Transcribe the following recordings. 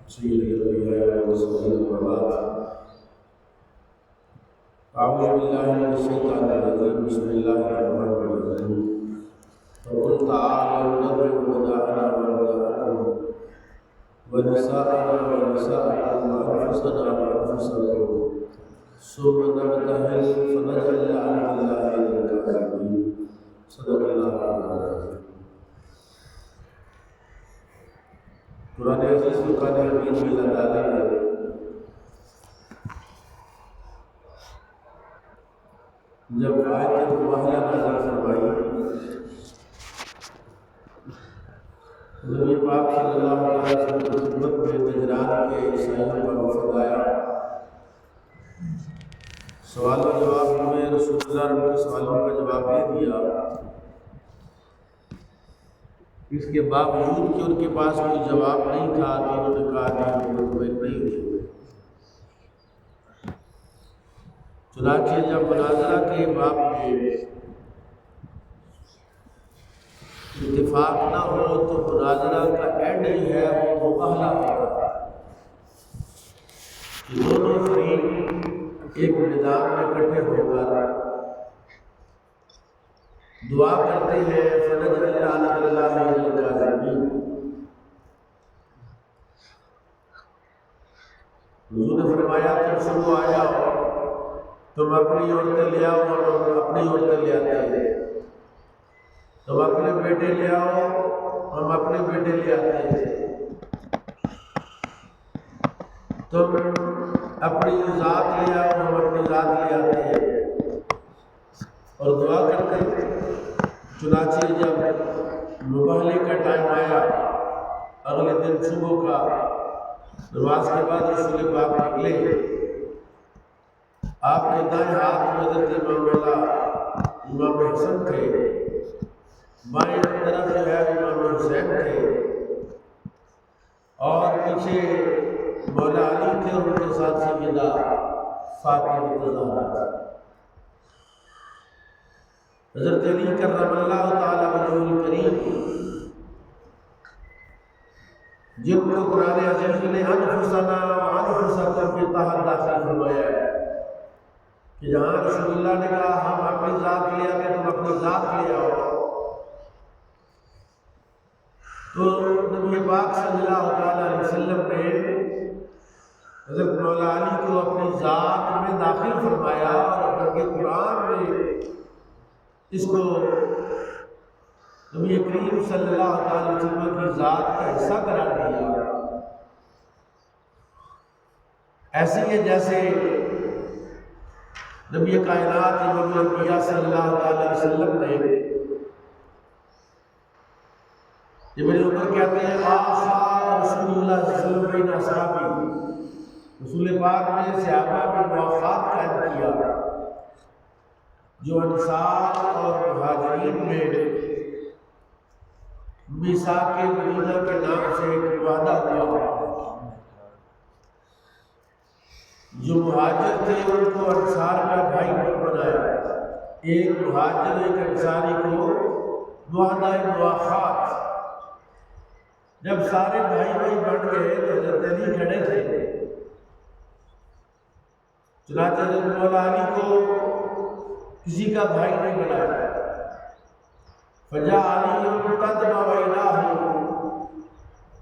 سید الانبیاء والمرسلین وبعد اعوذ باللہ من الشیطان الرجیم بسم اللہ الرحمن الرحیم فقل تعالوا ندعو أبناءنا وأبناءكم ونساءنا ونساءكم وأنفسنا وأنفسكم ثم نبتهل فنجعل لعنة الله على الكاذبين صدق اللہ العظیم۔ قرآن عزیز فرقان حمید میں اللہ تعالیٰ نے جب آیت مباہلہ نازل فرمائی، نبی پاک صلی اللہ علیہ وسلم کی خدمت میں نجران کے عیسائیوں کا وفد آیا، سوال و جواب میں رسول اللہ نے ان کے سوالوں کا جواب دے دیا۔ اس کے باوجود کہ ان کے پاس کوئی جواب نہیں تھا تو انہوں نے کہا کہ ہم مطمئن نہیں ہوئے۔ چنانچہ جب مناظرہ کے باب میں اتفاق نہ ہو تو مناظرہ کا اینڈ جو ہے وہ مباہلہ ہوگا کہ دونوں فریق ایک میدان میں اکٹھے ہو کر دعا کرتے ہیں فنجعل لعنۃ اللہ علی الکاذبین۔ حضور نے فرمایا تم سب آ جاؤ، تم اپنی عورتیں لے آؤ اور اپنی عورتیں لے آتے ہیں، تم اپنے بیٹے لے آؤ ہم اپنے بیٹے لے آتے ہیں، تم اپنی ذات لے آؤ ہم اپنی ذات لے آتے ہیں، اور دعا کرتے ہیں۔ چنانچہ جب مباہلے کا ٹائم آیا، اگلے دن صبح کا نماز کے بعد رسول پاک نکلے، آپ کے دائیں ہاتھ میں حضرت امام حسن تھے، بائیں طرف جو ہے امام حسین تھے، اور پیچھے مولا علی تھے، ان کے ساتھ سیدہ فاطمہ الزہرا۔ حضرت علی کرم اللہ تعالی وجہہ الکریم، جن کو قرآن عزیز نے انفسنا وانفسکم کے تحت داخل فرمایا ہے کہ جہاں رسول اللہ نے کہا ہم اپنی ذات لے آتے تم اپنی ذات لے آؤ، تو نبی پاک صلی اللہ علیہ وسلم نے حضرت مولا علی کو اپنی ذات میں داخل فرمایا، اور بلکہ قرآن میں اس کو نبی کریم صلی اللہ علیہ وسلم کی ذات کا حصہ قرار دیا۔ ایسے ہی جیسے نبی کائنات امام الانبیاء صلی اللہ علیہ وسلم نے ابن عمر کہتے ہیں آخا رسول اللہ صلی اللہ علیہ وسلم بین اصحابی، رسول پاک نے صحابہ میں مواخات قائم کیا، جو انصار اور مہاجرین میں میثاق مدینہ کے نام سے ایک وعدہ ہوا۔ جو مہاجر تھے ان کو انصار کا بھائی بنایا، ایک مہاجر ایک انصاری کو معاہدہ مواخات۔ جب سارے بھائی بن گئے تو حضرت علی کھڑے تھے، چنانچہ حضرت مولا علی کو کسی کا بھائی نہیں بنایا۔ فجاء علی قد بویناہ،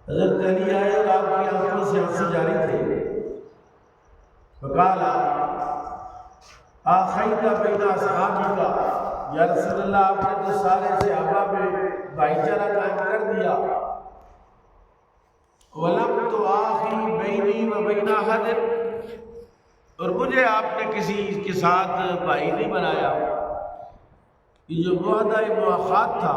حضرت علی آئے اور آپ کی آنکھوں سے آنسو جاری تھے۔ فقال آخیت بین اصحابک، یا رسول اللہ آپ نے تو سارے صحابہ میں بھائی چارہ قائم کر دیا، ولم تؤاخی بینی و بین احد، اور مجھے آپ نے کسی کے ساتھ بھائی نہیں بنایا۔ یہ جو معاہدہ مواخات تھا،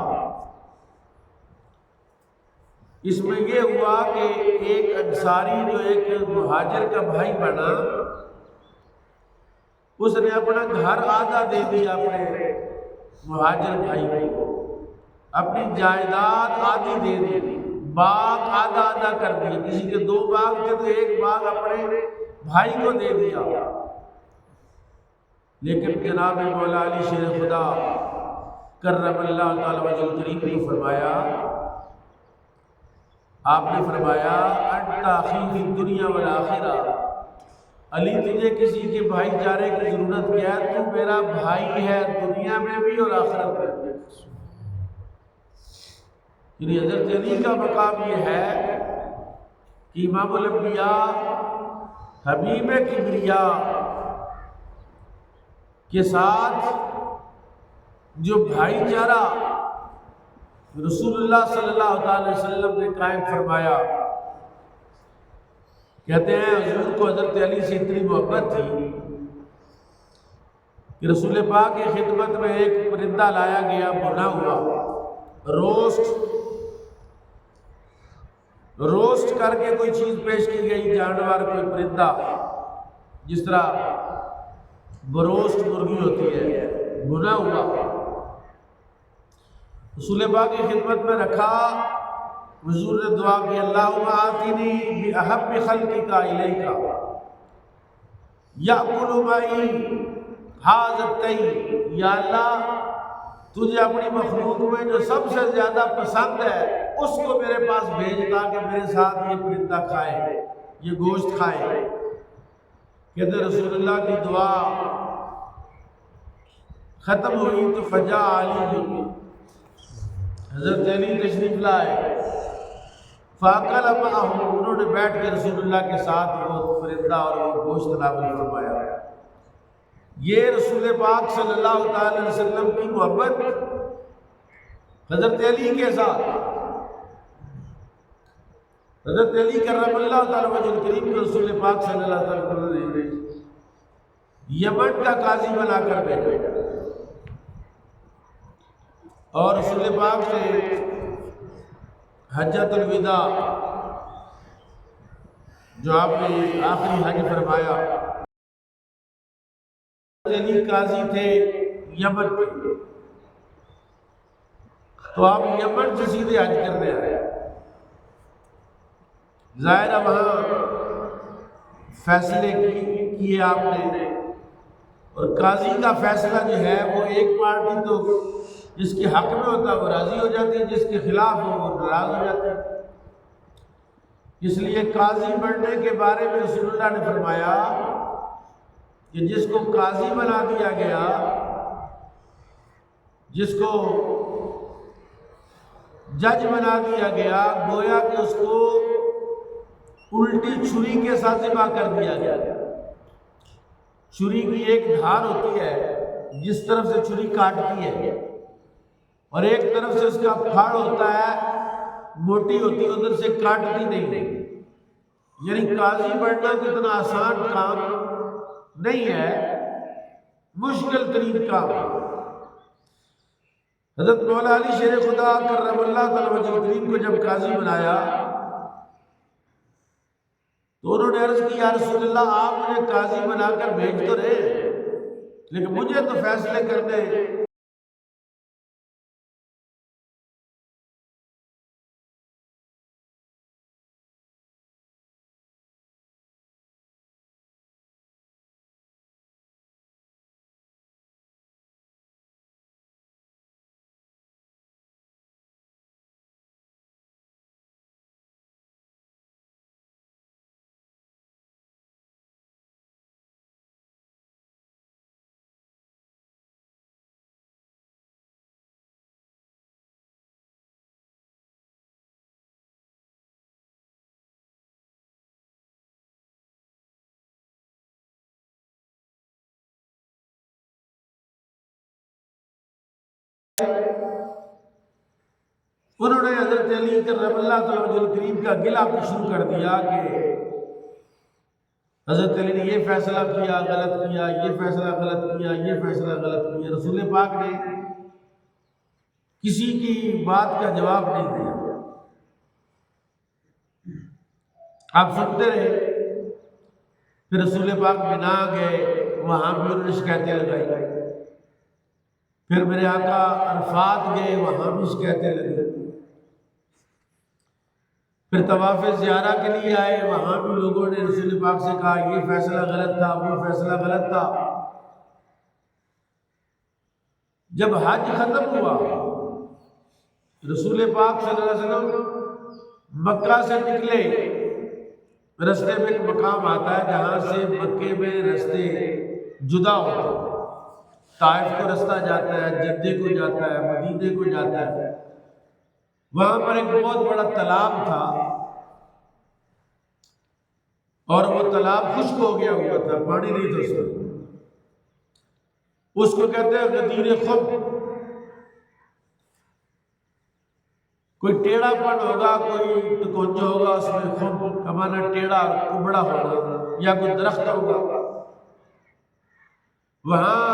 اس میں یہ ہوا کہ ایک انصاری جو ایک مہاجر کا بھائی بنا، اس نے اپنا گھر آدھا دے دیا اپنے مہاجر بھائی کو، اپنی جائیداد آدھی دے دی، باغ آدھا آدھا کر دیا، کسی کے 2 باغ تھے تو ایک باغ اپنے بھائی کو دے دیا۔ لیکن جناب مولا علی شیر خدا کرم اللہ تعالی وجہ الکریم نے فرمایا آپ نے فرمایا انت اخی فی الدنیا والآخرہ، علی تجھے کسی کے بھائی چارے کی ضرورت کیا ہے؟ تو میرا بھائی ہے دنیا میں بھی اور آخرت میں بھی۔ یعنی حضرت علی کا مقام یہ ہے کہ امام الانبیاء حبیب کبریا کے ساتھ جو بھائی چارہ رسول اللہ صلی اللہ علیہ وسلم نے قائم فرمایا، کہتے ہیں حضور کو حضرت علی سے اتنی محبت تھی کہ رسول پاک کی خدمت میں ایک پرندہ لایا گیا بنا ہوا، روسٹ کر کے کوئی چیز پیش کی گئی، جانور کوئی پرندہ، جس طرح بروسٹ مرغی ہوتی ہے بنا ہوا، رسول پاک کی خدمت میں رکھا۔ حضور نے دعا کی اللہم آتنی بأحب خلقک الیک یأکل معی ھذا الطیر، یا اللہ تجھے اپنی مخلوق میں جو سب سے زیادہ پسند ہے اس کو میرے پاس بھیج تاکہ میرے ساتھ یہ پرندہ کھائے، یہ گوشت کھائے۔ کہتے رسول اللہ کی دعا ختم ہوئی تو فجاء علی، حضرت علی تشریف لائے، فاکل معہ، انہوں نے بیٹھ کے رسول اللہ کے ساتھ وہ پرندہ اور وہ گوشت نازل فرمایا۔ یہ رسول پاک صلی اللہ تعالی وسلم کی محبت حضرت علی کے ساتھ، حضرت علی کرم اللہ تعالی وجہ الکریم کو رسول پاک صلی اللہ علیہ وسلم نے یمن کا قاضی بنا کر بھیجا، اور رسول پاک نے حجۃ الوداع جو آپ نے آخری حج فرمایا، علی قاضی تھے یمن کے، تو آپ یمن سے سیدھے حج کرنے آئے، ظاہرہ وہاں فیصلے کیے آپ نے، اور قاضی کا فیصلہ جو ہے وہ ایک پارٹی تو جس کے حق میں ہوتا ہے وہ راضی ہو جاتی ہے، جس کے خلاف ہو وہ ناراض ہو جاتے ہیں۔ اس لیے قاضی بننے کے بارے میں رسول اللہ نے فرمایا کہ جس کو قاضی بنا دیا گیا، جس کو جج بنا دیا گیا، گویا کہ اس کو الٹی چھری کے ساتھ ذبح کر دیا گیا۔ چھری کی ایک دھار ہوتی ہے جس طرف سے چھری کاٹتی ہے، اور ایک طرف سے اس کا پھاڑ ہوتا ہے موٹی ہوتی ہے، ادھر سے کاٹتی نہیں۔ یعنی قاضی بننا کتنا آسان کام نہیں ہے، مشکل ترین کام ہے۔ حضرت مولا علی شیر خدا کرم اللہ تعالی وجہ الکریم کو جب قاضی بنایا تو انہوں نے عرض کی یا رسول اللہ آپ مجھے قاضی بنا کر بھیج تو رہے لیکن مجھے تو فیصلے کرنے انہوں نے حضرت علی کرم اللہ تعالی وجہ الکریم کا گلہ شروع کر دیا کہ حضرت علی نے یہ فیصلہ کیا غلط کیا، یہ فیصلہ غلط کیا، یہ فیصلہ غلط کیا۔ رسول پاک نے کسی کی بات کا جواب نہیں دیا، آپ سنتے رہے۔ پھر رسول پاک بنا گئے، وہاں بھی انہوں نے شکایتیں لگائی، پھر میرے آقا عرفات گئے، وہاں بھی شکایتیں لگی، پھر طواف زیارہ کے لیے آئے، وہاں بھی لوگوں نے رسول پاک سے کہا یہ فیصلہ غلط تھا، وہ فیصلہ غلط تھا۔ جب حج ختم ہوا رسول پاک صلی اللہ علیہ وسلم مکہ سے نکلے، رستے میں ایک مقام آتا ہے جہاں سے مکے میں رستے جدا ہوتے ہیں، طائف کو رستہ جاتا ہے، جدے کو جاتا ہے، مدینے کو جاتا ہے۔ وہاں پر ایک بہت بڑا تالاب تھا اور وہ تالاب خشک ہو گیا ہوا تھا، پانی نہیں تھا اس میں۔ اس کو کہتے ہیں غدیر خم۔ کوئی ٹیڑھا پن ہوگا، کوئی ٹکنج ہوگا، اس میں خم کا معنی ٹیڑھا کبڑا ہوگا، یا کوئی درخت ہوگا۔ وہاں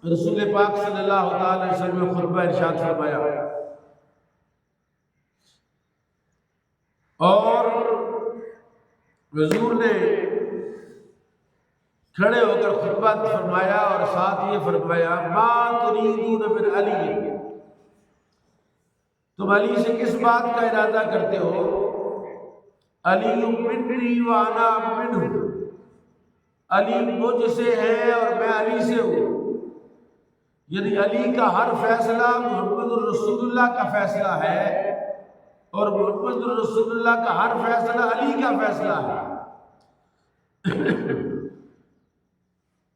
رسول پاک صلی اللہ علیہ وسلم نے خطبہ ارشاد فرمایا اور حضور نے کھڑے ہو کر خطبہ فرمایا اور ساتھ یہ فرمایا ما تريدون من علی، تم علی سے کس بات کا ارادہ کرتے ہو؟ علی منی وانا منہ، علی مجھ سے ہے اور میں علی سے ہوں۔ یعنی علی کا ہر فیصلہ محمد الرسول اللہ کا فیصلہ ہے اور محمد الرسول اللہ کا ہر فیصلہ علی کا فیصلہ ہے۔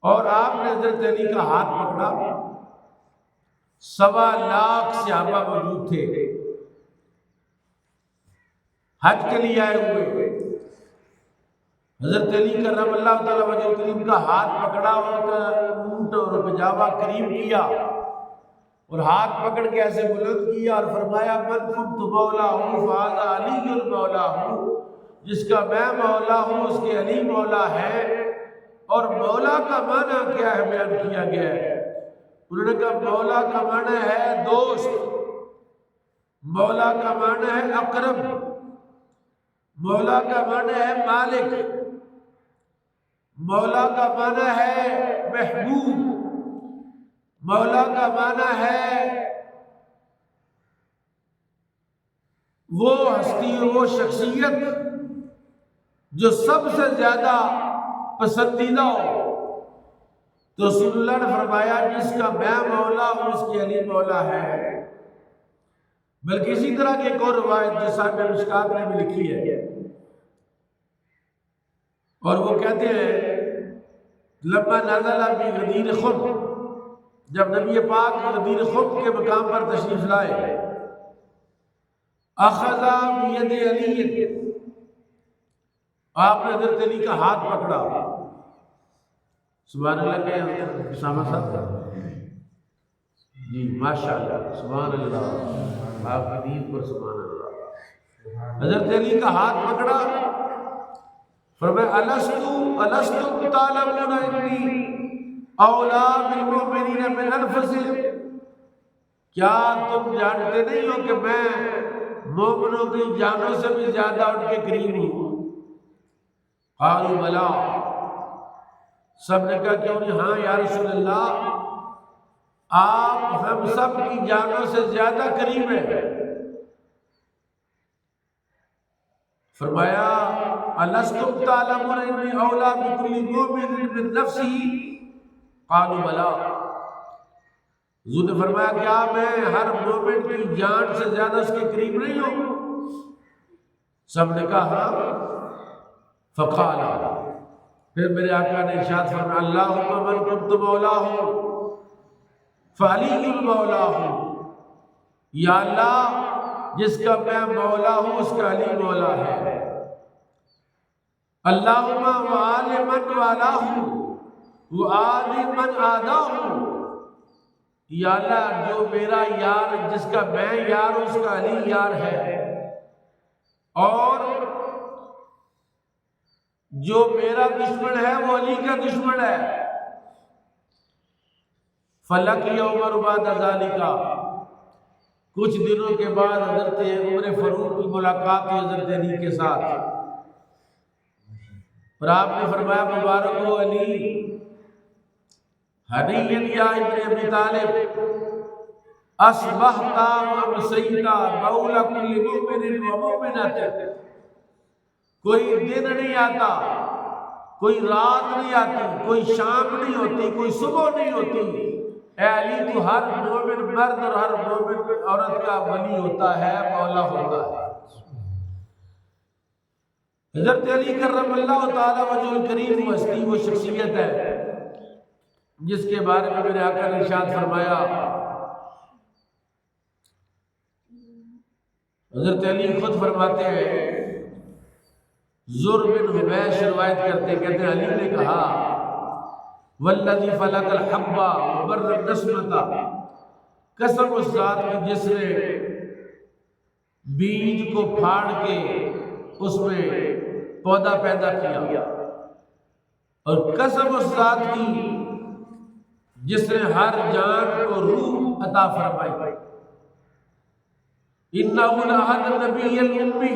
اور آپ نے حضرت علی کا ہاتھ پکڑا، 1.25 لاکھ صحابہ موجود تھے، حج کے لیے آئے ہوئے۔ حضرت علی کرم اللہ تعالیٰ وجہ کریم کا ہاتھ پکڑا، ان کا اونٹ اور پجامہ قریب کیا اور ہاتھ پکڑ کے ایسے بلند کیا اور فرمایا من کنت مولا ہوں فہذا علی المولا ہوں، جس کا میں مولا ہوں اس کے علی مولا ہے۔ اور مولا کا معنی کیا ہے بیان کیا گیا ہے، انہوں نے کہا مولا کا معنی ہے دوست، مولا کا معنی ہے اقرب، مولا کا معنی ہے مالک، مولا کا معنی ہے محبوب، مولا کا معنی ہے وہ ہستی، وہ شخصیت جو سب سے زیادہ پسندیدہ ہو۔ تو رسول اللہ نے فرمایا جس کا میں مولا ہوں اس کی علی مولا ہے۔ بلکہ اسی طرح کی ایک اور روایت جو صاحب مشکات نے بھی لکھی ہے، اور وہ کہتے ہیں لما نزل بغدیر خم، جب نبی پاک غدیر خم کے مقام پر تشریف لائے، اخذ بید علی، آپ نے حضرت علی کا ہاتھ پکڑا۔ سبحان اللہ کے اسامہ صاحب جی ماشاءاللہ سبحان اللہ، آپ کی دین پر سبحان اللہ۔ حضرت علی کا ہاتھ پکڑا، فرمایا الستم تعلمون انی اولا بالمؤمنین من انفسہم، کیا تم جانتے نہیں ہو کہ میں مومنوں کی جانوں سے بھی زیادہ ان کے قریب ہوں؟ قالوا بلا، سب نے کہا کیوں نہیں، ہاں یا رسول اللہ آپ ہم سب کی جانوں سے زیادہ قریب ہیں۔ فرمایا الستم تعلمون انی اولا بکل مومن من نفسہ، قالوا بلا، حضور نے فرمایا کیا میں ہر مومن کی جان سے زیادہ اس کے قریب نہیں ہوں؟ سب نے کہا ہاں۔ فقال، پھر میرے آقا نے ارشاد فرمایا اللہم من کنت مولاہ فعلی المولا ہوں، یا اللہ جس کا میں مولا ہوں اس کا علی مولا ہے۔ اللہم وآل من والاہ وآل من آداہ، یا اللہ جو میرا یار جس کا میں یار ہوں اس کا علی یار ہے، اور جو میرا دشمن ہے وہ علی کا دشمن ہے۔ فلقی عمر بعد ذالک، کچھ دنوں کے بعد حضرت عمر فاروق کی ملاقات ہوئی حضرت علی کے ساتھ، اور آپ نے فرمایا مبارک ہو علی، ہنیئا یا ابن ابی طالب، اصبحت وامسیت مولا کل مؤمن و مؤمنۃ، کوئی دن نہیں آتا، کوئی رات نہیں آتی، کوئی شام نہیں ہوتی، کوئی صبح نہیں ہوتی، اے علی تو ہر مومن مرد اور ہر مومن عورت کا ولی ہوتا ہے، مولا ہوتا ہے۔ حضرت علی کرم اللہ تعالیٰ وجہ الکریم وہ ہستی، وہ شخصیت ہے جس کے بارے میں میرے آقا نے ارشاد فرمایا، حضرت علی خود فرماتے ہیں، زر بن حبیش روایت کرتے، کہتے ہیں علی نے کہا، والذی فلق الحب وبر النسمۃ، قسم اس ذات کی جس نے بیج کو پھاڑ کے اس میں پودا پیدا کیا، اور قسم اس ذات کی جس نے ہر جان کو روح عطا فرمائی، انہ لعہد النبی الامی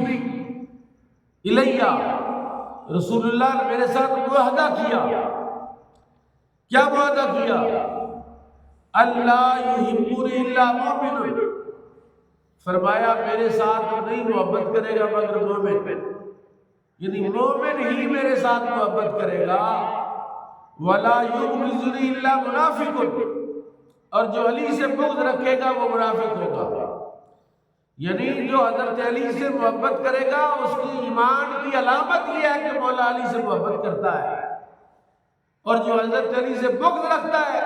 الیہ، رسول اللہ نے میرے ساتھ معاہدہ کیا، کیا معاہدہ کیا؟ اللہ یحبنی الا مومن، فرمایا میرے ساتھ نہیں محبت کرے گا مگر مومن، یعنی مومن ہی میرے ساتھ محبت کرے گا، ولا یبغضنی الا منافق، اور جو علی سے بغض رکھے گا وہ منافق ہوگا، یعنی جو حضرت علی سے محبت کرے گا اس کی ایمان کی علامت یہ ہے کہ مولا علی سے محبت کرتا ہے، اور جو حضرت علی سے بغض رکھتا ہے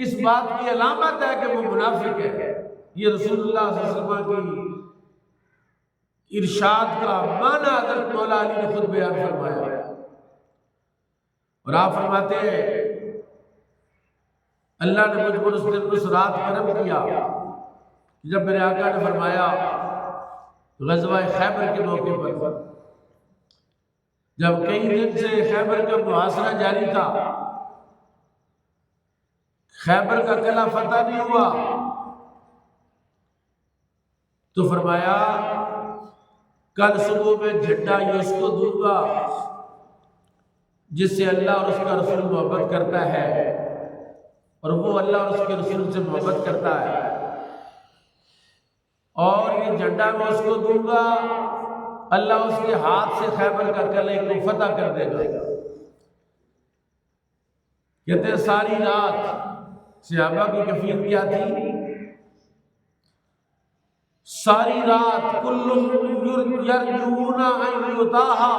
اس بات کی علامت ہے کہ وہ منافق ہے۔ یہ رسول اللہ صلی اللہ علیہ وسلم کی ارشاد کا معنی حضرت مولا علی نے خود بیان فرمایا، اور آپ فرماتے ہیں اللہ نے مجھ پر اس دن اس رات کرم کیا جب میرے آقا نے فرمایا غزوہ خیبر کے موقع پر، جب کئی دن سے خیبر کا محاصرہ جاری تھا، خیبر کا قلعہ فتح نہیں ہوا، تو فرمایا کل صبح میں جھنڈا یہ اس کو دوں گا جس سے اللہ اور اس کا رسول محبت کرتا ہے، اور وہ اللہ اور اس کے رسول سے محبت کرتا ہے، اور یہ جھنڈا میں اس کو دوں گا، اللہ اس کے ہاتھ سے خیبر کا قلعہ کو فتح کر دے گا۔ کہتے ہیں ساری رات صحابہ کی کیفیت کیا تھی؟ ساری رات کل یرجون ان یطاہا،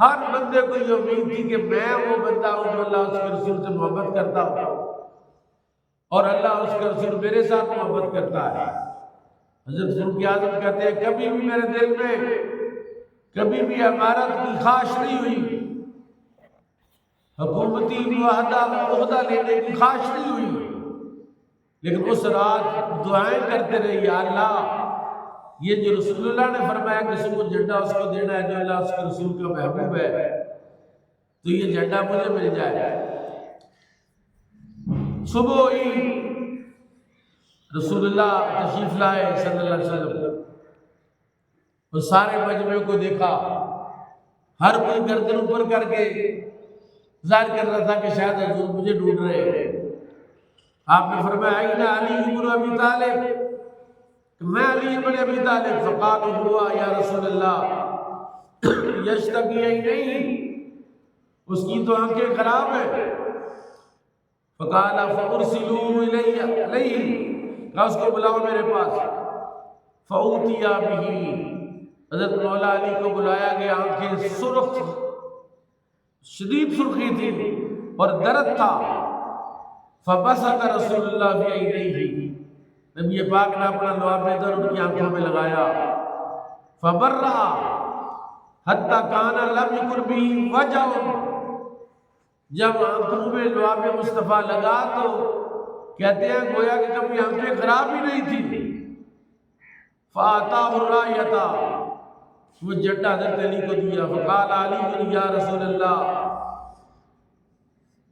ہر بندے کو یہ امید تھی کہ میں وہ بندہ ہوں جو اللہ اس کے رسول سے محبت کرتا ہوں، اور اللہ اس کے رسول میرے ساتھ محبت کرتا ہے۔ حضرت فاروق اعظم کہتے ہیں کبھی بھی میرے دل میں کبھی بھی امارت کی خواہش نہیں ہوئی، حکومتی عہدہ لینے کی خواہش نہیں ہوئی، لیکن اس رات دعائیں کرتے رہے، یا اللہ یہ جو رسول اللہ نے فرمایا کہ صبح جھنڈا اس کو دینا ہے جو اللہ اس کے رسول کا محبوب ہے، تو یہ جھنڈا مجھے مل جائے۔ صبح ہی رسول اللہ تشریف لائے صلی اللہ علیہ وسلم، اور سارے مجمع کو دیکھا، ہر کوئی گردن اوپر کر کے ظاہر کر رہا تھا کہ شاید حضور مجھے ڈھونڈ رہے ہیں۔ آپ نے فرمایا این علی بن ابی طالب، میں علی بن ابی طالب، فقال ہوا یا رسول اللہ یشتکی عینیہ، اس کی تو آنکھیں خراب ہیں، فقال فارسلوا الیہ، کہا اس کو بلاؤ میرے پاس، فاوتی بہ، حضرت مولا علی کو بلایا گیا، آنکھیں سرخ، شدید سرخی تھی اور درد تھا، فبصق رسول اللہ فی عینیہ، نبی پاک نے اپنا لعاب در ان کی آنکھوں میں لگایا، فبرأ حتی کان لم یکن بہ وجع، جب آنکھوں میں لعاب مصطفیٰ لگا تو کہتے ہیں گویا کہ کبھی آنکھیں خراب ہی نہیں تھی، فآتاہ الرایۃ، وہ جھنڈا حضرت علی کو دیا، فقال علی یا رسول اللہ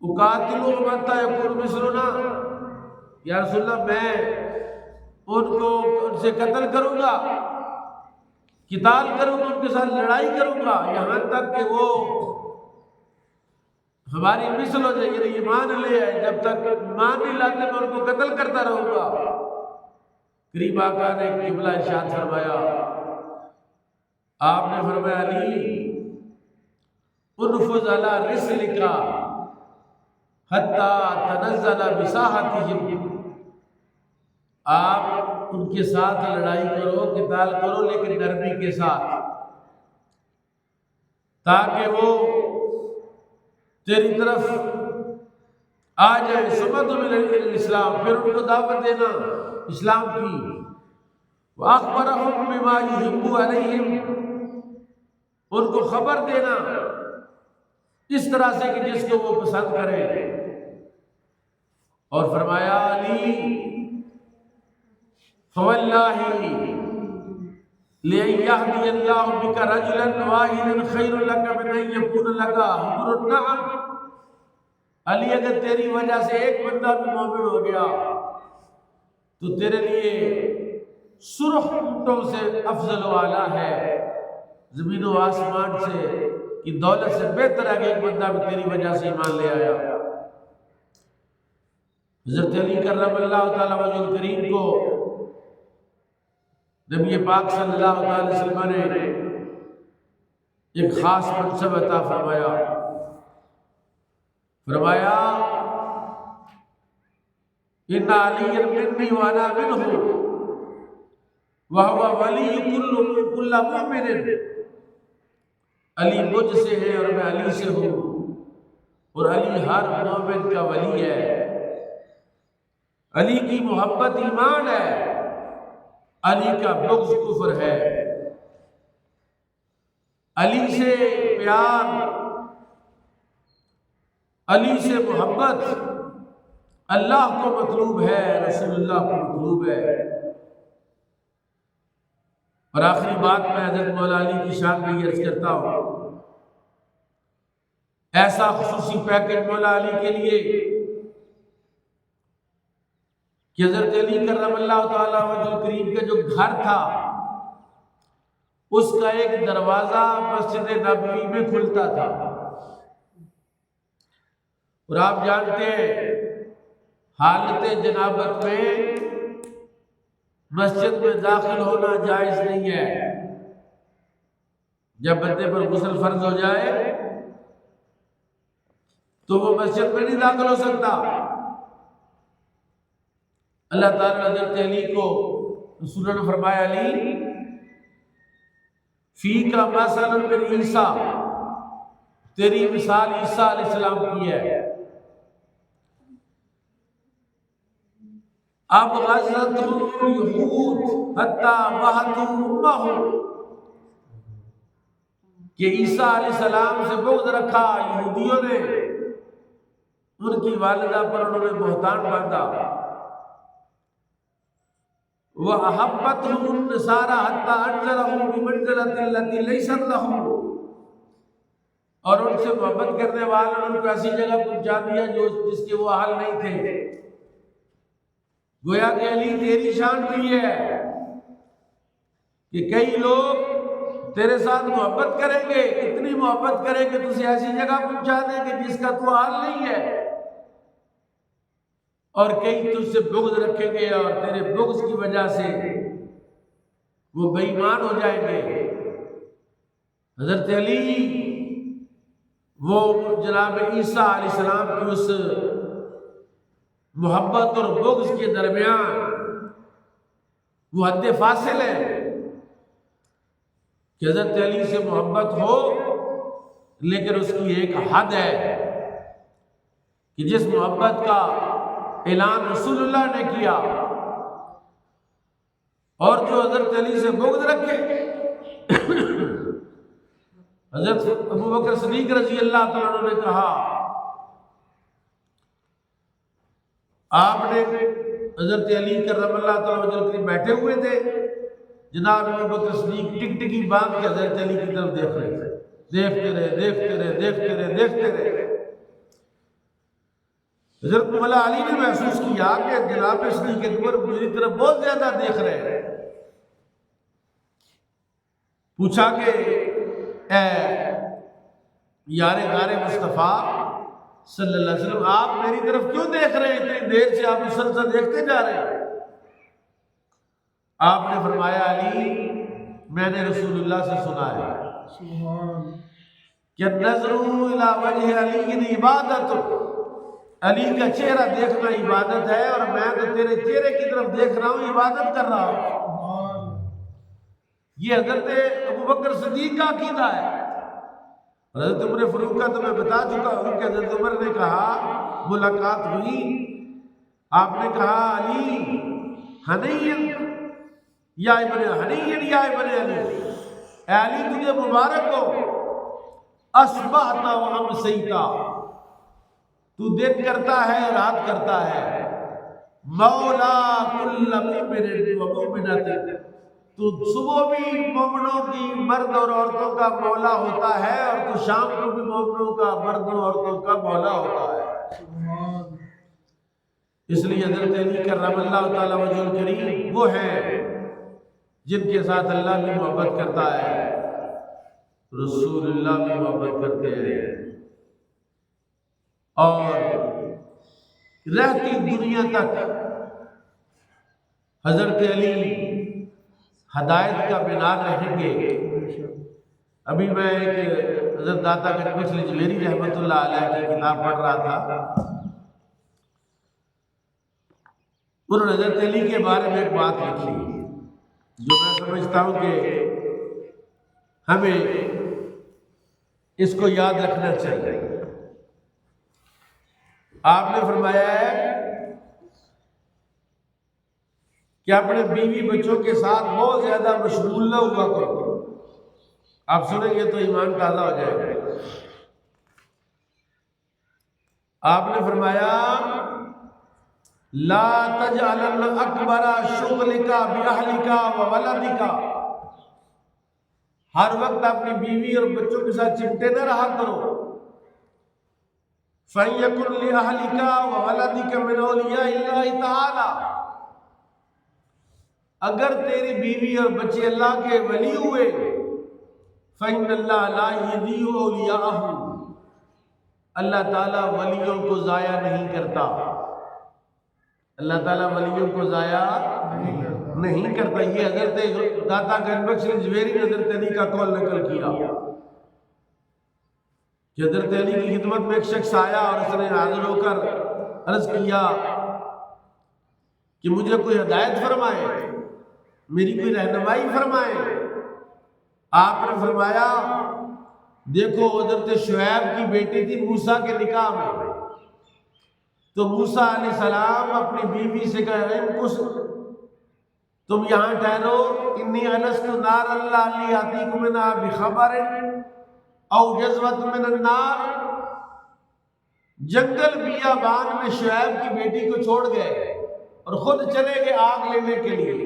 اقاتلوا حتی یکون مثلنا، یا رسول اللہ میں ان سے قتل کروں گا، قتال کروں گا، ان کے ساتھ لڑائی کروں گا، یہاں تک کہ وہ ہماری مثل ہو جائے، یعنی ایمان لے آئے، جب تک ایمان نہیں لاتے میں ان کو قتل کرتا رہوں گا۔ قریب آقا نے قبلہ ارشاد فرمایا، آپ نے فرمایا علی انفذ علی رسلک حتی تنزل بساحتہم، آپ ان کے ساتھ لڑائی کرو، قتال کرو، لیکن نرمی کے ساتھ، تاکہ وہ تیری طرف آ جائے. سمت من الاسلام، پھر ان کو دعوت دینا اسلام کی. وَأَخْبَرَهُمْ بِمَا يُحِبُّ عَلَيْهِمْ، ان کو خبر دینا اس طرح سے کہ جس کو وہ پسند کرے. اور فرمایا علی فواللہ لئن یہدی اللہ بک رجلا واحدا خیر لک من ان یکون لک حمر النعم. علی اگر تیری وجہ سے ایک بندہ بھی مومن ہو گیا تو تیرے لیے سرخ اونٹوں سے افضل و اعلیٰ ہے، زمین و آسمان سے کی دولت سے بہتر ہے کہ ایک بندہ بھی تیری وجہ سے ایمان لے آیا. حضرت علی کرم اللہ تعالیٰ وجہ الکریم کو نبی پاک صلی اللہ علیہ وسلم نے ایک خاص منصب عطا فرمایا. فرمایا ان علی منی وانا منہ وہو ولی کل مؤمن. علی مجھ سے ہے اور میں علی سے ہوں، اور علی ہر مومن کا ولی ہے. علی کی محبت ایمان ہے، علی کا بغض کفر ہے. علی سے پیار، علی سے محبت اللہ کو مطلوب ہے، رسول اللہ کو مطلوب ہے. اور آخری بات میں حضرت مولا علی کی شان میں یہ عرض کرتا ہوں، ایسا خصوصی پیکج مولا علی کے لیے کہ حضرت علی کرم اللہ تعالیٰ وجہ الکریم کا جو گھر تھا اس کا ایک دروازہ مسجد نبوی میں کھلتا تھا. اور آپ جانتے ہیں حالت جنابت میں مسجد میں داخل ہونا جائز نہیں ہے. جب بندے پر غسل فرض ہو جائے تو وہ مسجد میں نہیں داخل ہو سکتا. اللہ تعالیٰ نے حضرت علی کو رسول نے فرمایا علی فی کا مثلا من عیسیٰ، تیری مثال عیسیٰ علیہ السلام کی ہے. اب غزت یہود حتی بہتو امہ، کہ عیسیٰ علیہ السلام سے بغض رکھا یہودیوں نے، ان کی والدہ پر انہوں نے بہتان باندھا. وَأَحَبَّتْهُمُ النَّصَارَى حَتَّى أَنزَلَهُمْ بِمَنْزِلَةٍ الَّتِي لَيْسَتْ لَهُمْ، اور ان سے محبت کرنے والوں نے ان کو ایسی جگہ پہنچا دیا جس کے وہ حال نہیں تھے. گویا کہ علی تیری شان بھی ہے کہ کئی لوگ تیرے ساتھ محبت کریں گے، اتنی محبت کریں گے تجھے ایسی جگہ پہنچا دیں گے جس کا تو حال نہیں ہے، اور کئی تجھ سے بغض رکھیں گے اور تیرے بغض کی وجہ سے وہ بے ایمان ہو جائیں گے. حضرت علی وہ جناب عیسیٰ علیہ السلام کی اس محبت اور بغض کے درمیان وہ حد فاصل ہے کہ حضرت علی سے محبت ہو لیکن اس کی ایک حد ہے کہ جس محبت کا اعلان رسول اللہ نے کیا، اور جو حضرت علی سے بغض رکھے حضرت ابو بکر صدیق رضی اللہ تعالیٰ عنہ نے کہا، آپ نے حضرت علی کرم اللہ تعالیٰ وجہ بیٹھے ہوئے تھے، جناب ابو بکر صدیق ٹک ٹکی باندھ کے حضرت علی کی طرف دیکھ رہے تھے. دیکھتے رہے. حضرت مولا علی نے محسوس کیا کہ جناب صدیق اکبر میری طرف بہت زیادہ دیکھ رہے ہیں. پوچھا کہ اے یار غار مصطفیٰ صلی اللہ علیہ وسلم، آپ میری طرف کیوں دیکھ رہے ہیں؟ اتنی دیر سے آپ مسلسل دیکھتے جا رہے ہیں. آپ نے فرمایا علی میں نے رسول اللہ سے سنا ہے کہ النظر الی وجہ علی عبادت، علی کا چہرہ دیکھنا عبادت ہے، اور میں تو تیرے چہرے کی طرف دیکھ رہا ہوں، عبادت کر رہا ہوں. یہ حضرت ابو بکر صدیق کا عقیدہ ہے. حضرت عمر فاروق کا تو میں بتا چکا ہوں کہ حضرت عمر نے کہا ملاقات ہوئی، آپ نے کہا علی ہنین یا ابن ہنین یا ابن علی، اے علی تجھے مبارک ہو، اصبحت و امسیتا، تو دن کرتا ہے رات کرتا ہے، مولا کل مؤمن و مؤمنۃ، تو صبح بھی مومنوں کی مرد اور عورتوں کا مولا ہوتا ہے، اور تو شام کو بھی مومنوں کا مرد اور عورتوں کا مولا ہوتا ہے۔ اس لیے حضرت علی کرم اللہ تعالیٰ وجہ الکریم وہ ہیں جن کے ساتھ اللہ بھی محبت کرتا ہے، رسول اللہ بھی محبت کرتے ہیں، اور رہتی دنیا تک حضرت علی ہدایت کا مینار رہیں گے۔ ابھی میں ایک حضرت داتا گنج بخش جویری رحمۃ اللہ علیہ کی کتاب پڑھ رہا تھا، انہوں نے حضرت علی کے بارے میں ایک بات لکھی جو میں سمجھتا ہوں کہ ہمیں اس کو یاد رکھنا چاہیے۔ آپ نے فرمایا ہے کہ اپنے بیوی بچوں کے ساتھ بہت زیادہ مشغول نہ ہوا کرو، آپ سنیں گے تو ایمان تازہ ہو جائے گا۔ آپ نے فرمایا لا تجعلن اکبر شغلک باہلک وولدک، ہر وقت اپنی بیوی اور بچوں کے ساتھ چمٹے نہ رہا کرو۔ فَيَكُنْ لِأَهْلِكَ وَوَلَدِكَ مِنْ أَوْلِيَاءِ اللَّهِ تَعَالَى، اگر تیری بیوی اور بچے اللہ کے ولی ہوئے، فَإِنَّ اللَّهَ لَا يُضِيعُ أَوْلِيَاءَهُ، اللہ تعالیٰ ولیوں کو ضائع نہیں کرتا، اللہ تعالیٰ ولیوں کو ضائع نہیں کرتا۔ یہ حضرت داتا گنج بخش جویری نے حضرت علی کا قول نقل کیا کہ حضرت علی کی خدمت میں ایک شخص آیا اور اس نے حاضر ہو کر عرض کیا کہ مجھے کوئی ہدایت فرمائے، میری کوئی رہنمائی فرمائے۔ آپ نے فرمایا دیکھو حضرت شعیب کی بیٹی تھی موسیٰ کے نکاح میں، تو موسیٰ علیہ السلام اپنی بیوی سے کہے تم یہاں ٹھہرو، انی انست نارا لعلی آتیکم منہا بخبر او جذوۃ من النار، جنگل بیابان میں شعیب کی بیٹی کو چھوڑ گئے اور خود چلے گئے آگ لینے کے لیے،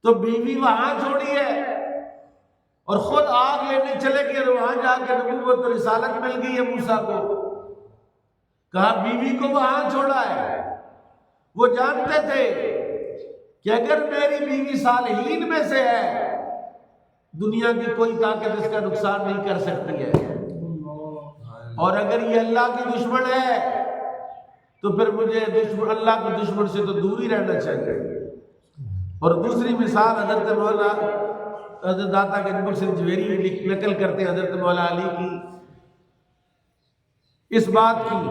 تو بیوی وہاں چھوڑی ہے اور خود آگ لینے چلے گئے، اور وہاں جا کے نبوت اور رسالت مل گئی ہے موسیٰ کو۔ کہا بیوی کو وہاں چھوڑا ہے، وہ جانتے تھے کہ اگر میری بیوی صالحین میں سے ہے، دنیا کی کوئی طاقت اس کا نقصان نہیں کر سکتی ہے، اور اگر یہ اللہ کی دشمن ہے تو پھر مجھے اللہ کے دشمن سے تو دور ہی رہنا چاہیے۔ اور دوسری مثال حضرت مولا حضرت داتا گنج بخش جویری نقل کرتے ہیں حضرت مولا علی کی اس بات کی،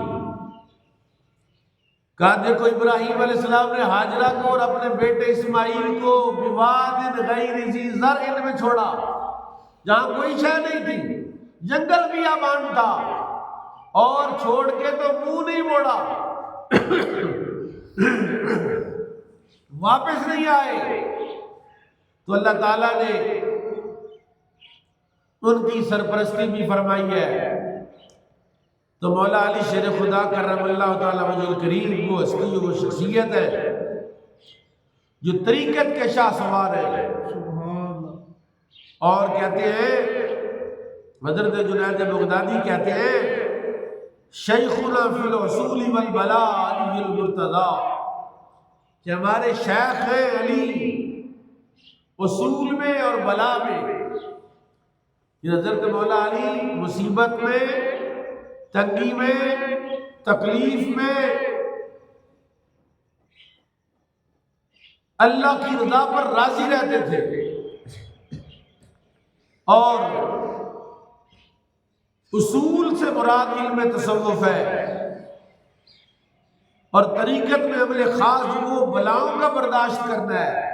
کہا دیکھو ابراہیم علیہ السلام نے ہاجرہ کو اور اپنے بیٹے اسماعیل کو بواد غیر ذی زرع میں چھوڑا، جہاں کوئی شے نہیں تھی، جنگل بیابان تھا، اور چھوڑ کے تو منہ نہیں موڑا، واپس نہیں آئے۔ تو اللہ تعالیٰ نے ان کی سرپرستی بھی فرمائی ہے۔ تو مولا علی شیر خدا کرم اللہ تعالیٰ وجہ الکریم وہ ہستی وہ شخصیت ہے جو طریقت کے شاہ سوار ہے، اور کہتے ہیں حضرت جنید بغدادی کہتے ہیں شیخنا فی الحصول والبلاء علی المرتضی، کہ ہمارے شیخ ہیں علی اصول میں اور بلا میں، کہ حضرت مولا علی مصیبت میں، تنگی میں، تکلیف میں اللہ کی رضا پر راضی رہتے تھے، اور اصول سے مراد علم تصوف ہے، اور طریقت میں عمل خاص جو وہ بلاؤں کا برداشت کرنا ہے۔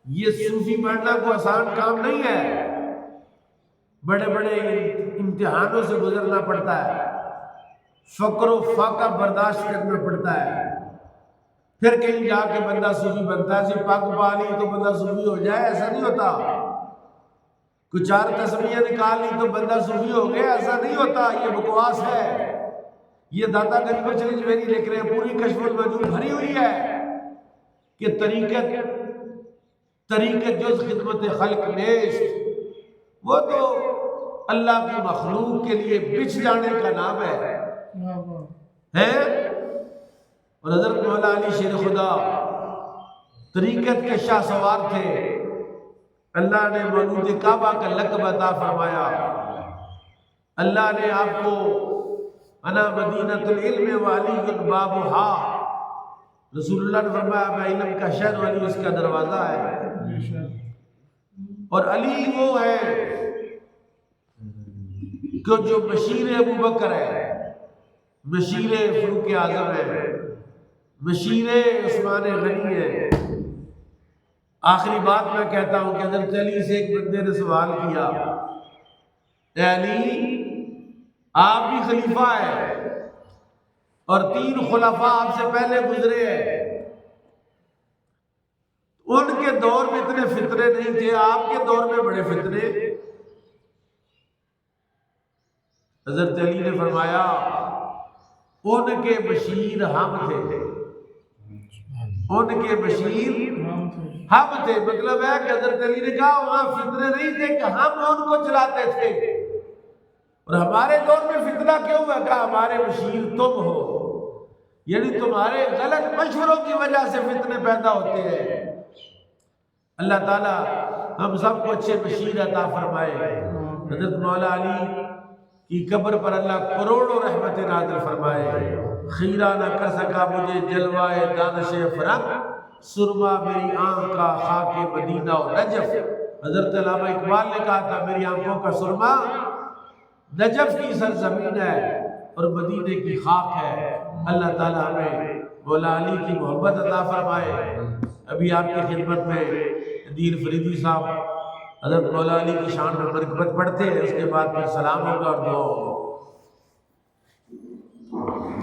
یہ صوفی بننا کو آسان کام نہیں ہے، بڑے بڑے امتحانوں سے گزرنا پڑتا ہے، فقر و فاقہ برداشت کرنا پڑتا ہے، پھر کہیں جا کے بندہ صوفی بنتا ہے۔ ایسی پگ پا لی تو بندہ صوفی ہو جائے، ایسا نہیں ہوتا۔ کچھ چار تسمیاں نکال لی تو بندہ صوفی ہو گیا، ایسا نہیں ہوتا، یہ بکواس ہے۔ یہ داتا گنج بخش جوینی لکھ رہے ہیں، پوری کشف الوجود بھری ہوئی ہے کہ طریقت جز خدمت خلق نیست، وہ تو اللہ کی مخلوق کے لیے بچھ جانے کا نام ہے۔ اور حضرت مولا علی شیر خدا طریقت کے شاہ سوار تھے، اللہ نے مولود کعبہ کا لقب عطا فرمایا، اللہ نے آپ کو انا مدینۃ العلم وعلی بابھا، رسول اللہ نے فرمایا میں علم کا شہر ہوں، علی اس کا دروازہ ہے۔ اور علی وہ ہے کہ جو بشیر ابو بکر ہے، بشیر فاروق اعظم ہے، بشیر عثمان غنی ہے۔ آخری بات میں کہتا ہوں کہ حضرت علی سے ایک بندے نے سوال کیا، اے علی آپ بھی خلیفہ ہیں اور 3 خلفاء آپ سے پہلے گزرے ہیں، ان کے دور میں اتنے فتنے نہیں تھے، آپ کے دور میں بڑے فتنے۔ حضرت علی نے فرمایا ان کے بشیر ہم تھے، ان کے بشیر ہم تھے، مطلب ہے کہ حضرت علی نے کہا وہاں فتنے نہیں تھے کہ ہم ان کو چلاتے تھے، اور ہمارے دور میں فتنہ کیوں ہوا؟ کہا ہمارے بشیر تم ہو، یعنی تمہارے غلط مشوروں کی وجہ سے فتنے پیدا ہوتے ہیں۔ اللہ تعالیٰ ہم سب کو اچھے بشیر عطا فرمائے۔ حضرت مولا علی کی قبر پر اللہ کروڑوں رحمت نازل فرمائے۔ خیرہ نہ کر سکا مجھے جلوائے دانش فرنگ، سرما میری آنکھ کا خاک مدینہ و نجف۔ حضرت علامہ اقبال نے کہا تھا میری آنکھوں کا سرما نجف کی سرزمین ہے اور مدینے کی خاک ہے۔ اللہ تعالیٰ ہمیں مولا علی کی محبت عطا فرمائے۔ ابھی آپ کی خدمت میں دیر فریدی صاحب حضرت مولا علی کی شان میں منقبت پڑھتے ہیں، اس کے بعد پھر سلام ہوگا اور دعا ہوگا۔